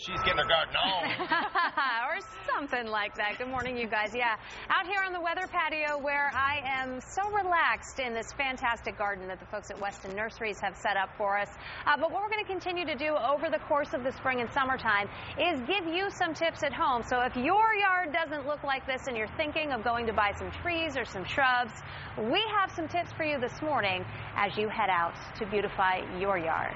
she's getting her garden on. Or something like that. Good morning, you guys. Yeah, out here on the weather patio where I am so relaxed in this fantastic garden that the folks at Weston Nurseries have set up for us. But what we're going to continue to do over the course of the spring and summertime is give you some tips at home. So if your yard doesn't look like this and you're thinking of going to buy some trees or some shrubs, we have some tips for you this morning as you head out to beautify your yard.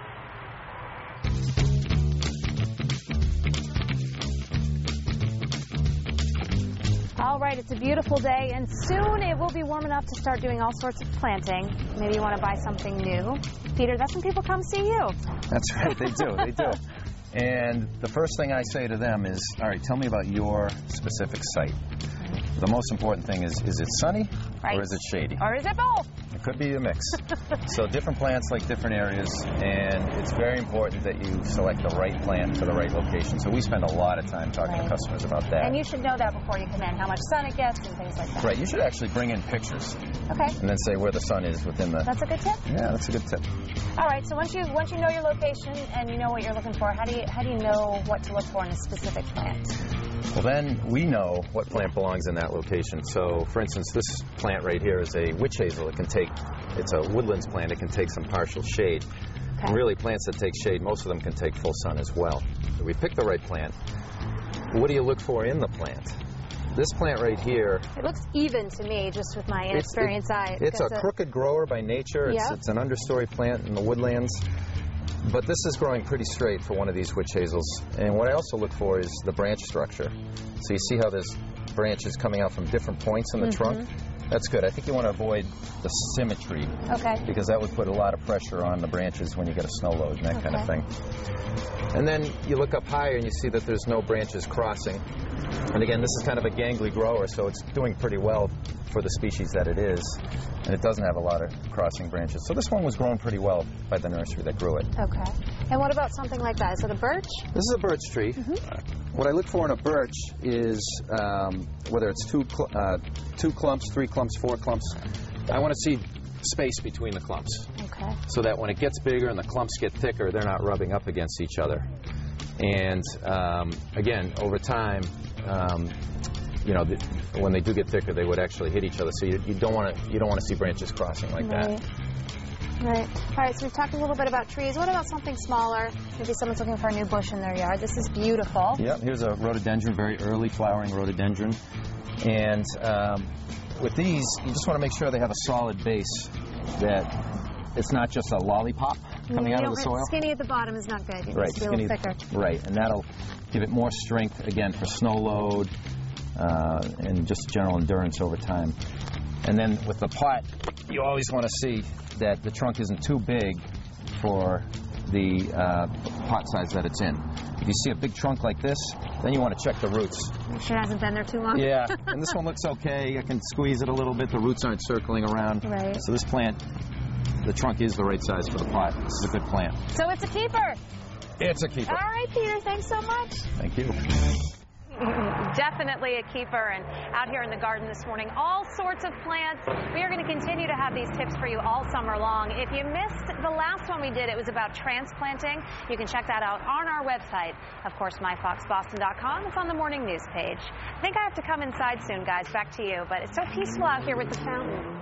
All right, it's a beautiful day, and soon it will be warm enough to start doing all sorts of planting. Maybe you want to buy something new. Peter, that's when people come see you. That's right, they do, they do. And the first thing I say to them is, all right, tell me about your specific site. The most important thing is it sunny, right, or is it shady? Or is it both? It could be a mix. So different plants like different areas, and it's very important that you select the right plant for the right location. So we spend a lot of time talking to customers about that. And you should know that before you come in, how much sun it gets and things like that. Right, you should actually bring in pictures. Okay. And then say where the sun is within the... That's a good tip? Yeah, that's a good tip. All right, so once you know your location and you know what you're looking for, how do you know what to look for in a specific plant? Well, then we know what plant belongs in that location. So, for instance, this plant right here is a witch hazel. It's a woodlands plant. It can take some partial shade. Okay. And really, plants that take shade, most of them can take full sun as well. So we pick the right plant. What do you look for in the plant? This plant right here... It looks even to me, just with my inexperienced eye. It's a crooked grower by nature. Yep. It's an understory plant in the woodlands. But this is growing pretty straight for one of these witch hazels. And what I also look for is the branch structure. So you see how this branch is coming out from different points in the trunk? That's good. I think you want to avoid the symmetry. Okay. Because that would put a lot of pressure on the branches when you get a snow load and that kind of thing. And then you look up higher and you see that there's no branches crossing. And again, this is kind of a gangly grower, so it's doing pretty well for the species that it is. And it doesn't have a lot of crossing branches. So this one was grown pretty well by the nursery that grew it. Okay. And what about something like that? Is it a birch? This is a birch tree. What I look for in a birch is whether it's two clumps, 3 clumps, 4 clumps. I want to see space between the clumps. Okay. So that when it gets bigger and the clumps get thicker, they're not rubbing up against each other. And again, over time, you know, when they do get thicker, they would actually hit each other. So you don't want to see branches crossing like that. Right. All right, so we've talked a little bit about trees. What about something smaller? Maybe someone's looking for a new bush in their yard. This is beautiful. Yeah, here's a rhododendron, very early flowering rhododendron. And with these, you just want to make sure they have a solid base, that it's not just a lollipop coming out of the soil. Skinny at the bottom is not good. It right, needs to be a little thicker. Right, and that'll give it more strength, again, for snow load and just general endurance over time. And then with the pot, you always want to see that the trunk isn't too big for the pot size that it's in. If you see a big trunk like this, then you want to check the roots. Make sure it hasn't been there too long. Yeah, and this one looks okay. I can squeeze it a little bit. The roots aren't circling around. Right. So this plant, the trunk is the right size for the pot. This is a good plant. So it's a keeper. It's a keeper. All right, Peter, thanks so much. Thank you. Definitely a keeper. And out here in the garden this morning, all sorts of plants. We are going to continue to have these tips for you all summer long. If you missed the last one we did, it was about transplanting. You can check that out on our website. Of course, myfoxboston.com. It's on the morning news page. I think I have to come inside soon, guys. Back to you. But it's so peaceful out here with the fountain.